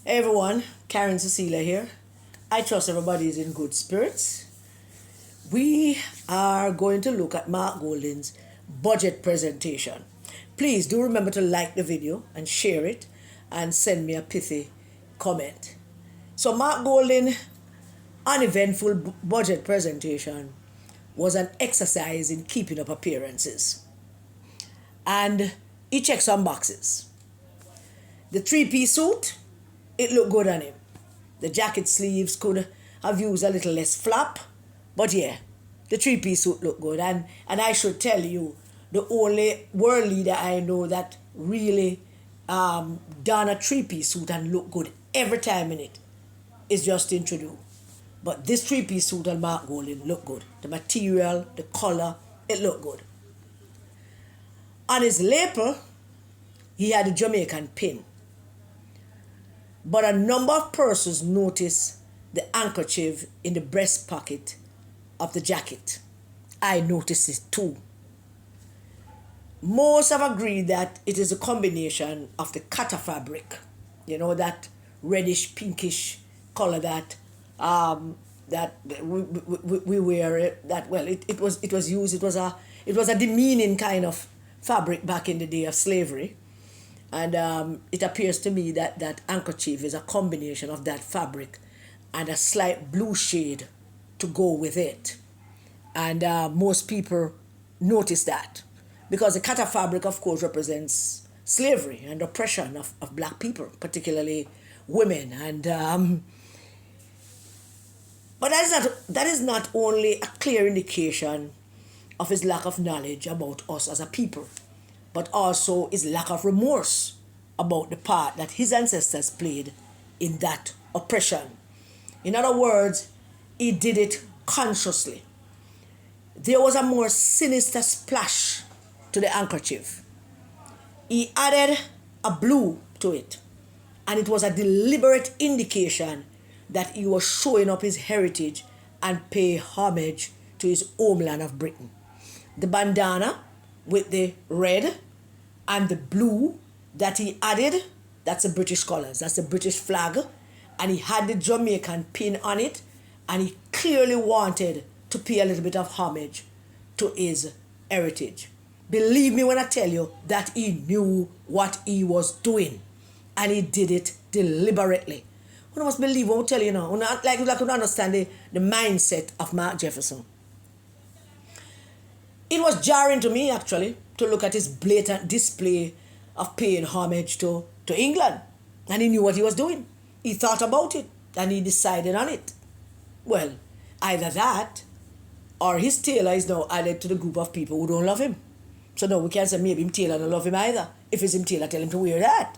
Hey everyone, Karen Cecilia here. I trust everybody is in good spirits. We are going to look at Mark Golding's budget presentation. Please do remember to like the video and share it and send me a pithy comment. So Mark Golding uneventful budget presentation was an exercise in keeping up appearances. And he checked some boxes. The three-piece suit, it looked good on him. The jacket sleeves could have used a little less flap, but yeah, the three-piece suit looked good. And I should tell you, the only world leader I know that really done a three-piece suit and looked good every time in it is Justin Trudeau. But this three-piece suit on Mark Golding looked good. The material, the color, it looked good. On his lapel, he had a Jamaican pin. But a number of persons noticed the handkerchief in the breast pocket of the jacket. I noticed it too. Most have agreed that it is a combination of the kata fabric, that reddish pinkish color that we wear. It was used. It was a demeaning kind of fabric back in the day of slavery. And it appears to me that that handkerchief is a combination of that fabric and a slight blue shade to go with it. And most people notice that because the kata fabric, of course, represents slavery and oppression of black people, particularly women. And but that is not only a clear indication of his lack of knowledge about us as a people, but also his lack of remorse about the part that his ancestors played in that oppression. In other words, he did it consciously. There was a more sinister splash to the handkerchief. He added a blue to it, and it was a deliberate indication that he was showing up his heritage and pay homage to his homeland of Britain. The bandana with the red and the blue that he added, that's the British colours, that's the British flag, and he had the Jamaican pin on it, and he clearly wanted to pay a little bit of homage to his heritage. Believe me when I tell you that he knew what he was doing, and he did it deliberately. You must believe what I tell you now. Like you understand the mindset of Mark Jefferson. It was jarring to me, actually, to look at his blatant display of paying homage to England. And he knew what he was doing. He thought about it, and he decided on it. Well, either that, or his tailor is now added to the group of people who don't love him. So no, we can't say maybe him tailor don't love him either. If it's him tailor, tell him to wear that.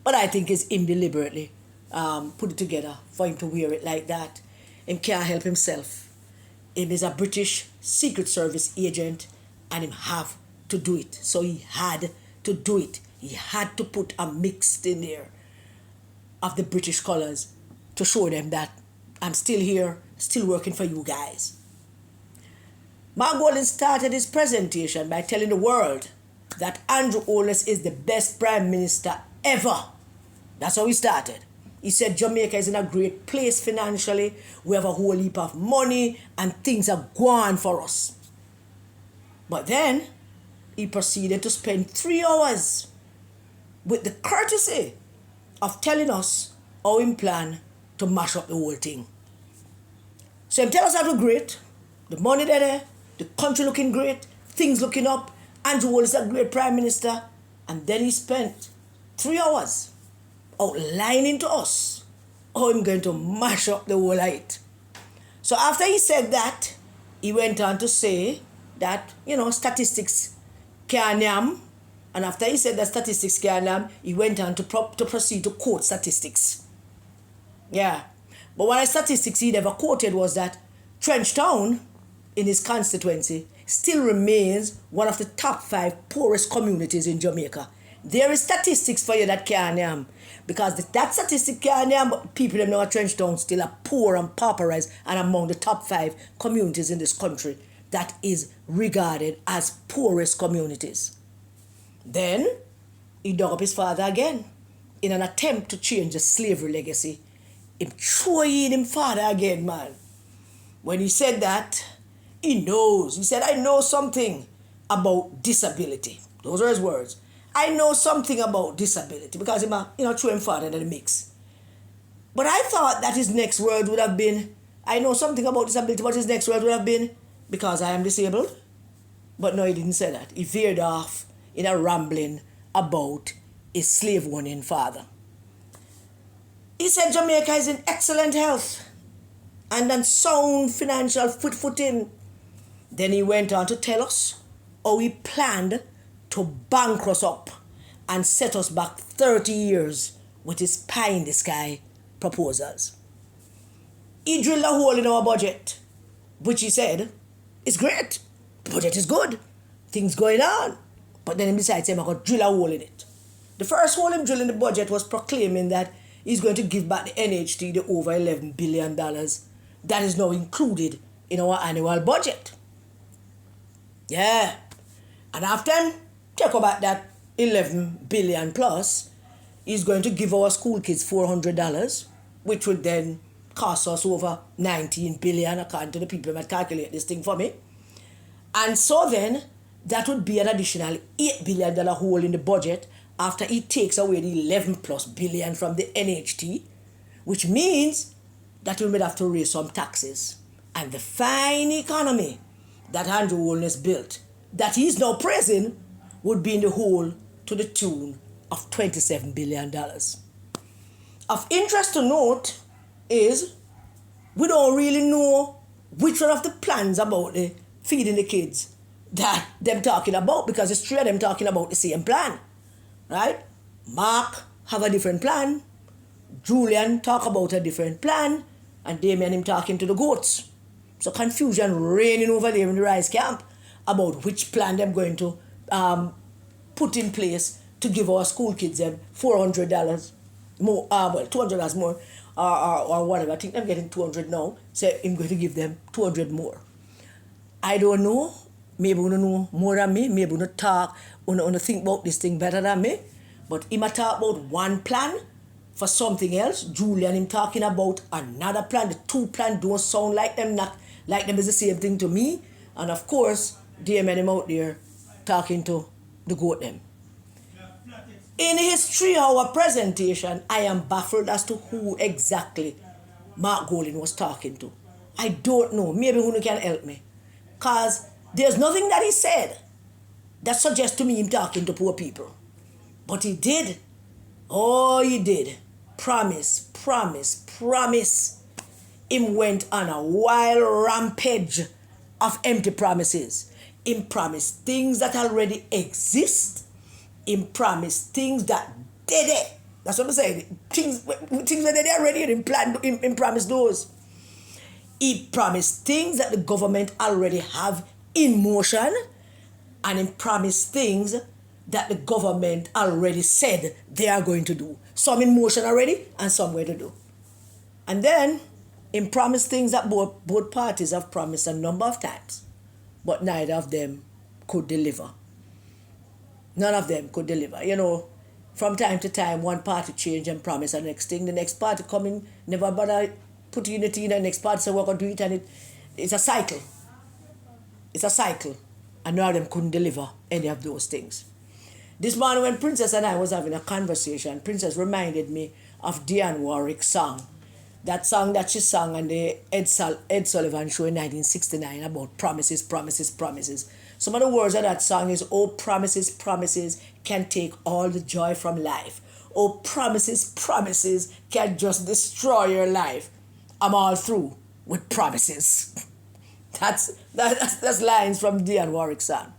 But I think it's him deliberately put it together for him to wear it like that. Him can't help himself. Him is a British Secret Service agent, and him have to do it. So he had to do it. He had to put a mix in there of the British colours to show them that I'm still here, still working for you guys. Mark Golding started his presentation by telling the world that Andrew Holness is the best Prime Minister ever. That's how he started. He said Jamaica is in a great place financially. We have a whole heap of money and things are going for us. But then he proceeded to spend 3 hours with the courtesy of telling us how he planned to mash up the whole thing. So he tell us how to great, the money there, the country looking great, things looking up, Andrew Holness is a great Prime Minister, and then he spent 3 hours outlining to us how I'm going to mash up the whole height. So after he said that, he went on to say that, statistics can't yam. And after he said that statistics can't yam, he went on to proceed to quote statistics. Yeah. But one of the statistics he never quoted was that Trenchtown, in his constituency, still remains one of the top 5 poorest communities in Jamaica. There is statistics for you that can't yam. Because that statistic can't yam, but people in our Trenchtown still are poor and pauperized and among the top 5 communities in this country that is regarded as poorest communities. Then he dug up his father again in an attempt to change the slavery legacy, him throwing him father again, man. When he said that, he knows. He said, I know something about disability. Those are his words. I know something about disability because he threw him father in the mix. But I thought that his next word would have been, I know something about disability, but his next word would have been, because I am disabled. But no, he didn't say that. He veered off in a rambling about his slave-owning father. He said Jamaica is in excellent health and on sound financial footing. Then he went on to tell us how he planned to bankrupt us up and set us back 30 years with his pie-in-the-sky proposals. He drilled a hole in our budget, which he said is great. The budget is good. Things going on. But then he decides I'm going to drill a hole in it. The first hole he drilled in the budget was proclaiming that he's going to give back the NHT the over $11 billion that is now included in our annual budget. Yeah. And after him take about that 11 billion plus, he's going to give our school kids $400, which would then cost us over 19 billion according to the people that calculate this thing for me. And so then that would be an additional $8 billion hole in the budget after he takes away the 11 plus billion from the NHT, which means that we would have to raise some taxes. And the fine economy that Andrew Holness built, that he's now praising, would be in the hole to the tune of $27 billion. Of interest to note is we don't really know which one of the plans about the feeding the kids that them talking about, because it's three of them talking about the same plan, right? Mark have a different plan, Julian talk about a different plan, and Damien him talking to the goats. So confusion reigning over there in the rice camp about which plan they're going to put in place to give our school kids them $400 more, $200 more, or whatever. I think I'm getting 200 now, so I'm going to give them 200 more. I don't know. Maybe you know more than me. Maybe you talk, you think about this thing better than me. But he might talk about one plan for something else. Julian him talking about another plan. The two plans don't sound like them, not like them is the same thing to me. And of course, Damien him out there talking to the goat them. In his 3-hour presentation, I am baffled as to who exactly Mark Golding was talking to. I don't know. Maybe who can help me. Because there's nothing that he said that suggests to me him talking to poor people. But he did. Oh, he did. Promise. Him went on a wild rampage of empty promises. Him promised things that already exist. Him promised things that did it. That's what I'm saying. Things that they already him promised those. He promised things that the government already have in motion, and he promised things that the government already said they are going to do. Some in motion already and some way to do. And then he promised things that both parties have promised a number of times, but neither of them could deliver. None of them could deliver. You know, from time to time, one party change and promise the next thing. The next party coming, never bother put unity in the next party, say we're going to do it, and it's a cycle. It's a cycle. And none of them couldn't deliver any of those things. This morning when Princess and I was having a conversation, Princess reminded me of Dionne Warwick's song. That song that she sang on the Ed Sullivan show in 1969 about promises. Some of the words of that song is, oh, promises can take all the joy from life. Oh, promises can just destroy your life. I'm all through with promises. That's lines from Dionne Warwick's song.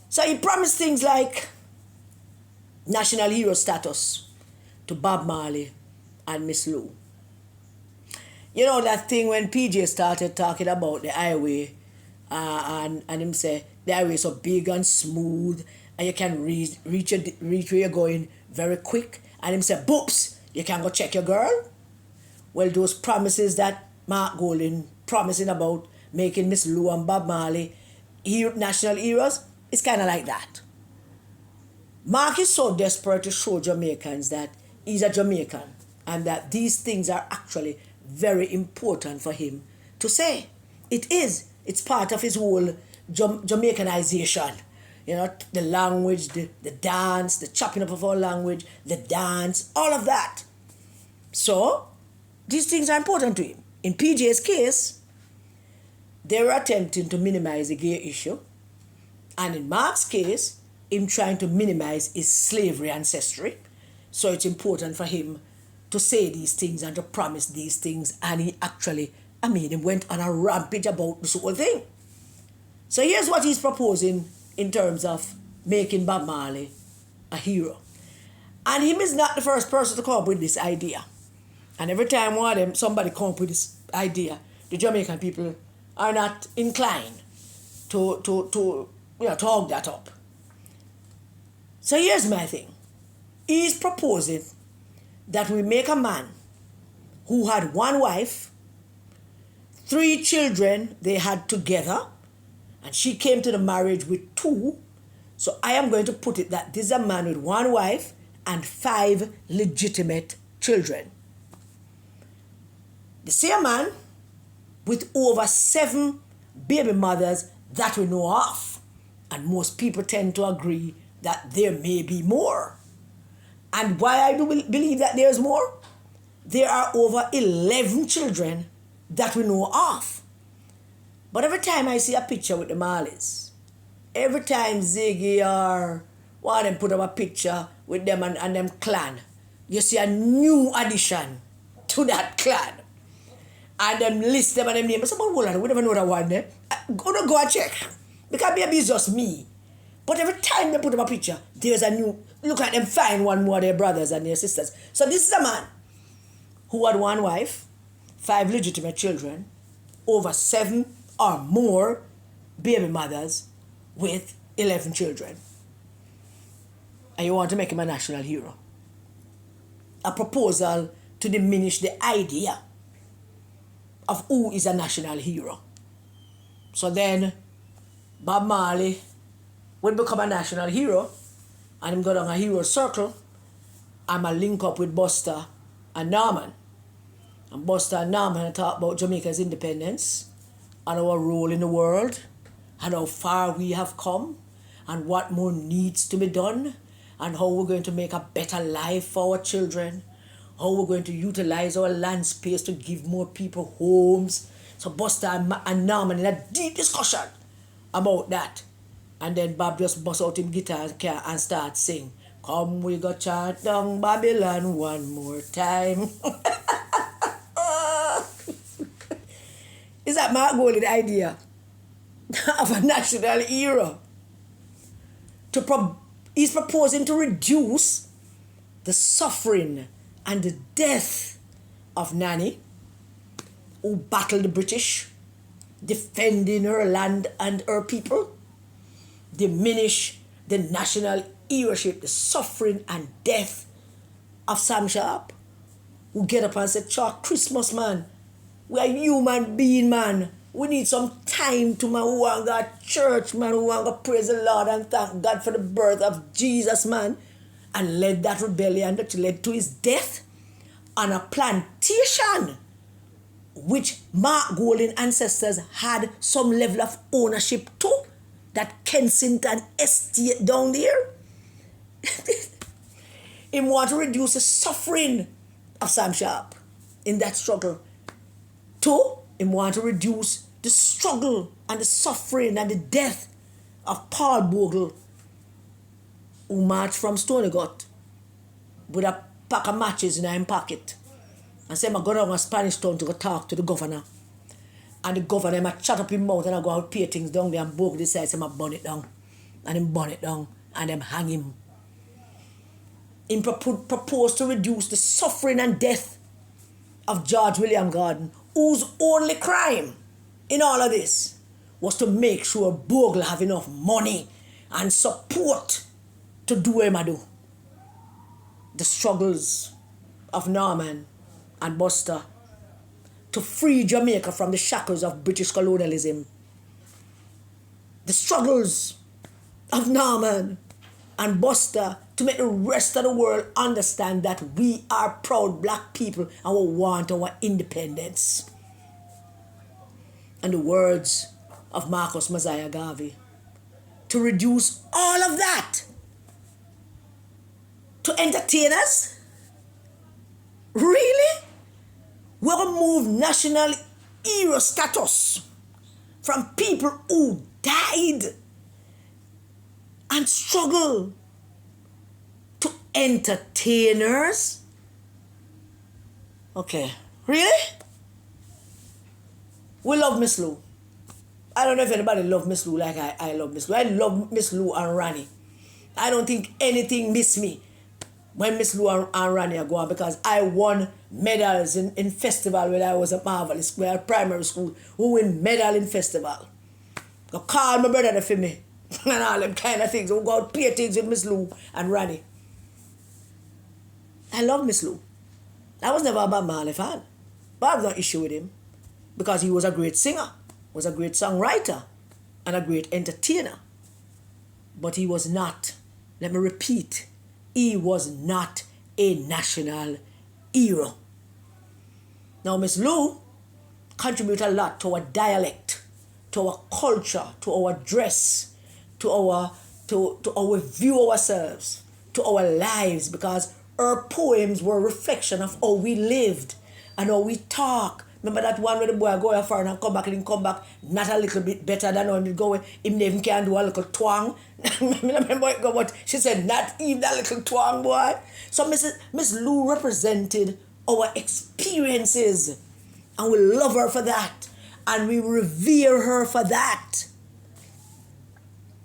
So he promised things like national hero status to Bob Marley and Miss Lou. You know that thing when PJ started talking about the highway and him say the highway is so big and smooth and you can reach where you're going very quick, and him say, boops, you can go check your girl. Well, those promises that Mark Golding promising about making Miss Lou and Bob Marley national heroes, it's kind of like that. Mark is so desperate to show Jamaicans that he's a Jamaican and that these things are actually very important for him to say. It is. It's part of his whole Jamaicanization. You know, the language, the dance, the chopping up of our language, the dance, all of that. So, these things are important to him. In PJ's case, they were attempting to minimize the gay issue. And in Mark's case, him trying to minimize his slavery ancestry. So it's important for him to say these things and to promise these things. And he actually, he went on a rampage about this whole thing. So here's what he's proposing in terms of making Bob Marley a hero. And him is not the first person to come up with this idea. And every time somebody come up with this idea, the Jamaican people are not inclined to talk that up. So here's my thing. He's proposing that we make a man who had one wife, 3 children they had together, and she came to the marriage with 2. So I am going to put it that this is a man with 1 wife and 5 legitimate children. The same man with over 7 baby mothers that we know of. And most people tend to agree that there may be more. And why I do believe that there's more? There are over 11 children that we know of. But every time I see a picture with the Marleys, every time Ziggy or one of them put up a picture with them and them clan, you see a new addition to that clan. And them list them and them name. I say, but hold on, we never know that one there. Go and check. Because maybe it's just me. But every time they put up a picture, there's a new, look at them find one more of their brothers and their sisters. So this is a man who had 1 wife, 5 legitimate children, over 7 or more baby mothers with 11 children. And you want to make him a national hero. A proposal to diminish the idea of who is a national hero. So then Bob Marley will become a national hero and him go down a hero circle. I'm a link up with Buster and Norman. And Buster and Norman talk about Jamaica's independence and our role in the world and how far we have come and what more needs to be done and how we're going to make a better life for our children, how we're going to utilize our land space to give more people homes. So Buster and Norman in a deep discussion about that. And then Bob just bust out his guitar and start sing, "Come we go chant down Babylon one more time." Is that Mark Gold's idea of a national hero? He's proposing to reduce the suffering and the death of Nanny, who battled the British, defending her land and her people, diminish the national heroship, the suffering and death of Sam Sharp, who get up and say, "Chuck, Christmas, man. We are human being, man. We need some time to man who want to go to church, man, who want to praise the Lord and thank God for the birth of Jesus, man." And led that rebellion that led to his death on a plantation which Mark Gold's ancestors had some level of ownership to, that Kensington estate down there. He want to reduce the suffering of Sam Sharp in that struggle. 2, he want to reduce the struggle and the suffering and the death of Paul Bogle, who marched from Stonygut with a pack of matches in his pocket and said, "I go down to Spanish Town to go talk to the governor." And the governor might shut up his mouth and I go out pay things down there and Bogle decides him to burn it down. And him burn it down and them hang him. He proposed to reduce the suffering and death of George William Gordon, whose only crime in all of this was to make sure Bogle have enough money and support to do what he do. The struggles of Norman and Buster to free Jamaica from the shackles of British colonialism. The struggles of Norman and Buster to make the rest of the world understand that we are proud black people and we want our independence. And the words of Marcus Mosiah Garvey, to reduce all of that to entertainers? Really? We're going to move national hero status from people who died and struggle to entertainers? Okay, really? We love Miss Lou. I don't know if anybody love Miss Lou like I love Miss Lou. I love Miss Lou and Ronnie. I don't think anything miss me when Miss Lou and Ronnie are going, because I won medals in festival when I was at Marvelous Square at primary school. Who win medal in festival? Go call my brother for me and all them kind of things. We go out play things with Miss Lou and Ronnie. I love Miss Lou. I was never a Bob Marley fan, but I have no issue with him because he was a great singer, was a great songwriter, and a great entertainer. But he was not, let me repeat, he was not a national hero. Now, Miss Lou contributed a lot to our dialect, to our culture, to our dress, to our view ourselves, to our lives, because her poems were a reflection of how we lived and how we talk. Remember that one where the boy go far and come back and come back not a little bit better than how he go. Him even can do a little twang. Remember what she said, not even that little twang, boy. So Miss Lou represented our experiences, and we love her for that, and we revere her for that.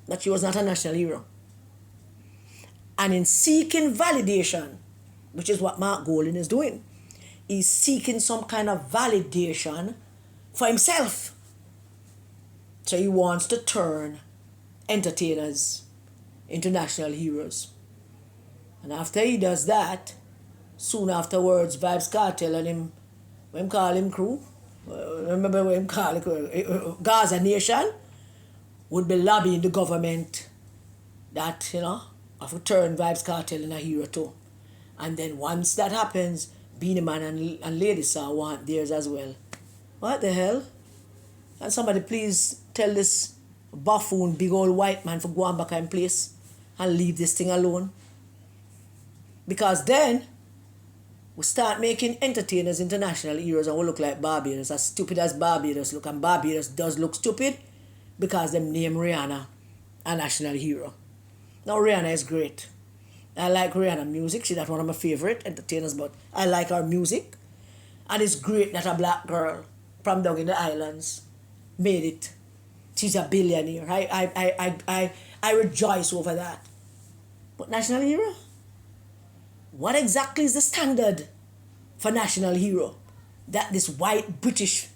But she was not a national hero. And in seeking validation, which is what Mark Golding is doing, he's seeking some kind of validation for himself. So he wants to turn entertainers into national heroes. And after he does that, soon afterwards, Vybz Kartel and him call him crew, remember when him call it, Gaza Nation, would be lobbying the government that, have to turn Vybz Kartel into a hero too. And then once that happens, Beenie Man and Lady Saw want theirs as well. What the hell? And somebody please tell this buffoon big old white man for go on back in place and leave this thing alone. Because then we start making entertainers international heroes and we look like Barbados, as stupid as Barbados look. And Barbados does look stupid because them name Rihanna a national hero. Now Rihanna is great. I like Rihanna music. She's not one of my favorite entertainers, but I like her music. And it's great that a black girl from down in the islands made it. She's a billionaire. I rejoice over that. But national hero? What exactly is the standard for national hero? That this white British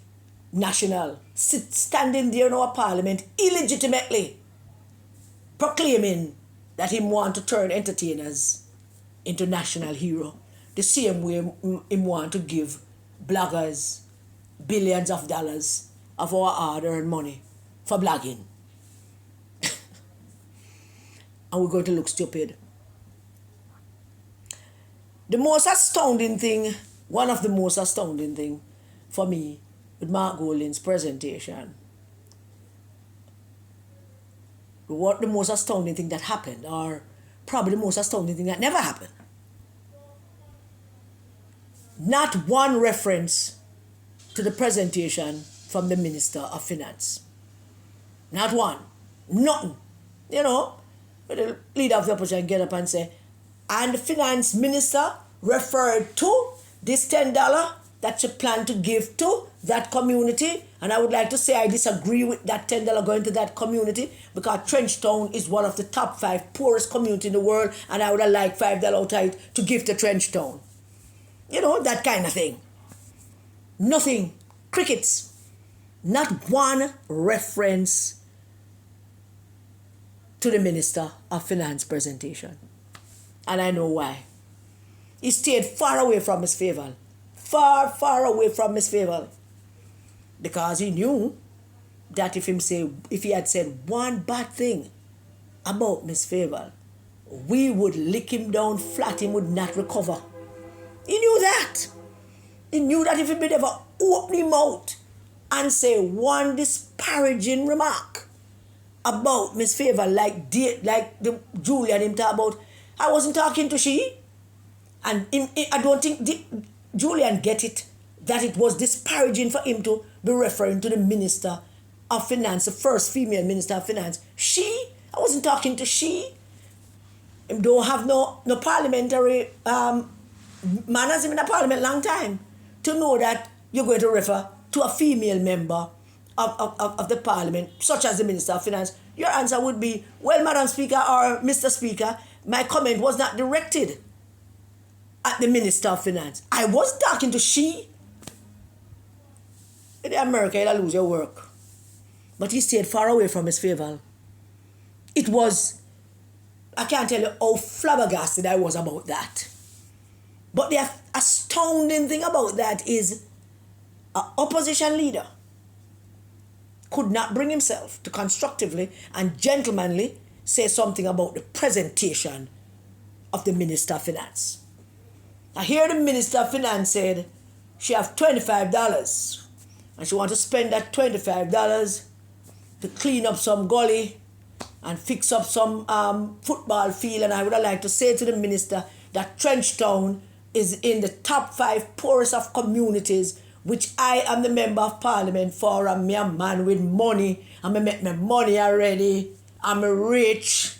national standing there in our parliament illegitimately proclaiming that him want to turn entertainers into national hero. The same way him want to give bloggers billions of dollars of our hard-earned money for blogging. And we're going to look stupid. The most astounding thing, one of the most astounding thing for me with Mark Golding's presentation, what the most astounding thing that happened, or probably the most astounding thing that never happened. Not one reference to the presentation from the Minister of Finance. Not one. Nothing. The leader of the opposition get up and say, and the Finance Minister referred to this $10 that you plan to give to that community. And I would like to say I disagree with that $10 going to that community, because Trenchtown is one of the top 5 poorest communities in the world, and I would have liked $5 out of it to give to Trenchtown. That kind of thing. Nothing. Crickets. Not one reference to the Minister of Finance presentation. And I know why. He stayed far away from Miss Favour. Far, far away from Miss Favour. Because he knew that if he had said one bad thing about Miss Favour, we would lick him down flat, he would not recover. He knew that. He knew that if he would ever open his mouth and say one disparaging remark about Miss Favor, like the Julian him talk about, I wasn't talking to she. And I don't think Julian get it, that it was disparaging for him to be referring to the Minister of Finance, the first female Minister of Finance. She, I wasn't talking to she. Him don't have no parliamentary manners in the parliament long time to know that you're going to refer to a female member of the parliament, such as the Minister of Finance. Your answer would be, well, Madam Speaker or Mr. Speaker, my comment was not directed at the Minister of Finance. I was talking to she. In America, you'll lose your work. But he stayed far away from Miss Favor. It was, I can't tell you how flabbergasted I was about that. But the astounding thing about that is an opposition leader could not bring himself to constructively and gentlemanly say something about the presentation of the Minister of Finance. I hear the Minister of Finance said she have $25 and she want to spend that $25 to clean up some gully and fix up some football field. And I would have liked to say to the minister that Trenchtown is in the top 5 poorest of communities, which I am the member of parliament for. I'm a man with money. I make my money already. I'm rich.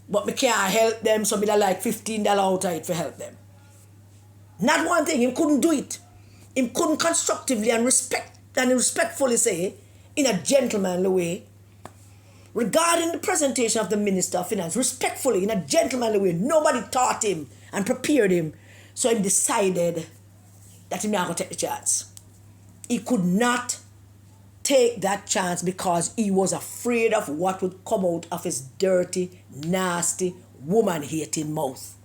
But I can't help them, so I like $15 out of it to help them. Not one thing, he couldn't do it. He couldn't constructively and respectfully say, in a gentlemanly way, regarding the presentation of the Minister of Finance, respectfully, in a gentlemanly way. Nobody taught him and prepared him. So he decided that he not going to take the chance. He could not take that chance because he was afraid of what would come out of his dirty, nasty, woman-hating mouth.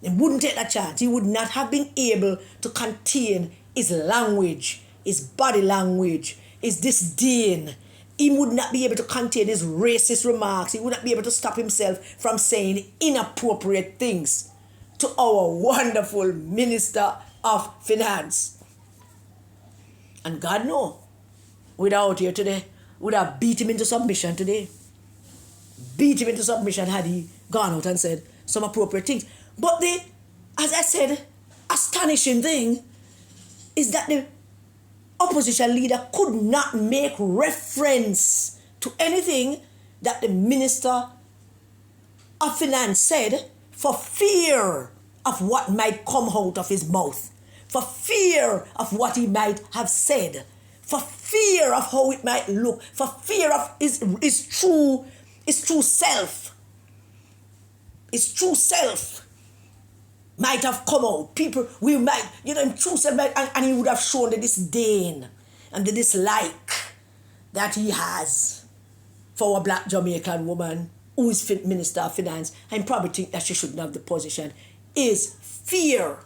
He wouldn't take that chance. He would not have been able to contain his language, his body language, his disdain. He would not be able to contain his racist remarks. He would not be able to stop himself from saying inappropriate things to our wonderful Minister of Finance. And God knows, without here today, would have beat him into submission today. Beat him into submission had he gone out and said some appropriate things. But the, as I said, astonishing thing is that the opposition leader could not make reference to anything that the Minister of Finance said for fear of what might come out of his mouth, for fear of what he might have said, for fear of how it might look, for fear of his true self. His true self might have come out. People, we might, his true self might, and he would have shown the disdain and the dislike that he has for a black Jamaican woman who is Minister of Finance and probably think that she shouldn't have the position, is fear,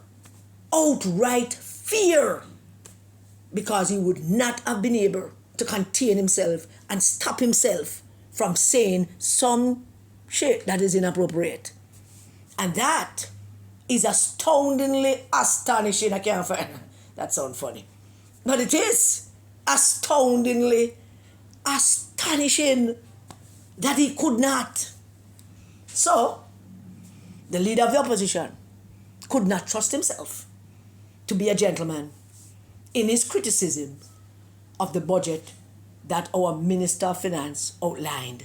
outright fear, because he would not have been able to contain himself and stop himself from saying some shit that is inappropriate. And that is astoundingly astonishing. I can't find that sounds funny. But it is astoundingly astonishing that he could not. So, the leader of the opposition could not trust himself to be a gentleman in his criticism of the budget that our Minister of Finance outlined.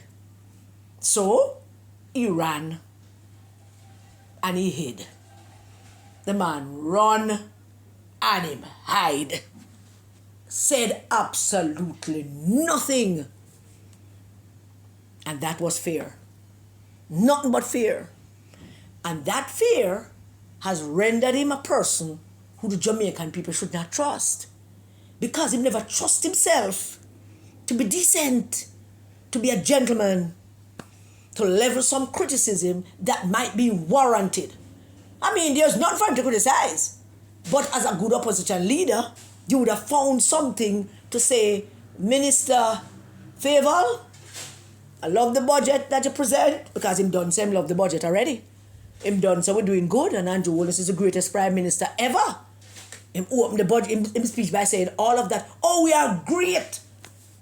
So, he ran and he hid. The man run and him hide. Said absolutely nothing. And that was fear. Nothing but fear. And that fear has rendered him a person who the Jamaican people should not trust. Because he never trusts himself to be decent, to be a gentleman, to level some criticism that might be warranted. I mean, there's nothing for him to criticize. But as a good opposition leader, you would have found something to say, Minister Favor, I love the budget that you present because him done same love the budget already. Him done so we're doing good, and Andrew Holness is the greatest prime minister ever. Him opened the budget, him speech by saying all of that. Oh, we are great.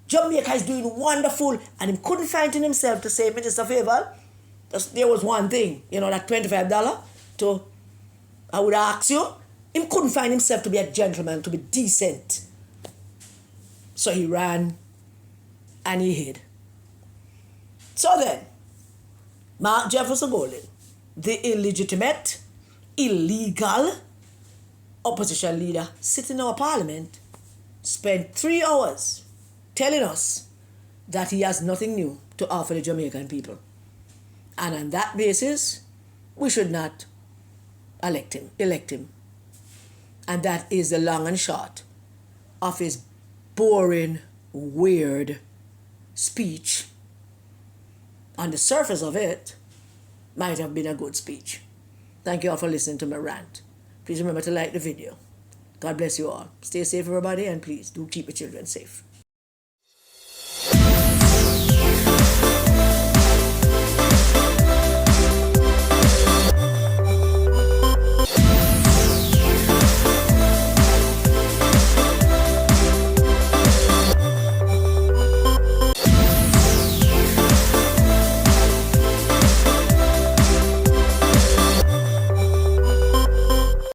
Jamaica is doing wonderful, and him couldn't find in himself to say, Minister Favour, there was one thing, that $25 to, I would ask you, him couldn't find himself to be a gentleman, to be decent. So he ran and he hid. So then, Mark Jefferson Golden, the illegitimate, illegal opposition leader sitting in our parliament, spent 3 hours telling us that he has nothing new to offer the Jamaican people. And on that basis, we should not elect him. And that is the long and short of his boring, weird speech. On the surface of it, might have been a good speech. Thank you all for listening to my rant. Please remember to like the video. God bless you all. Stay safe, everybody, and please do keep your children safe.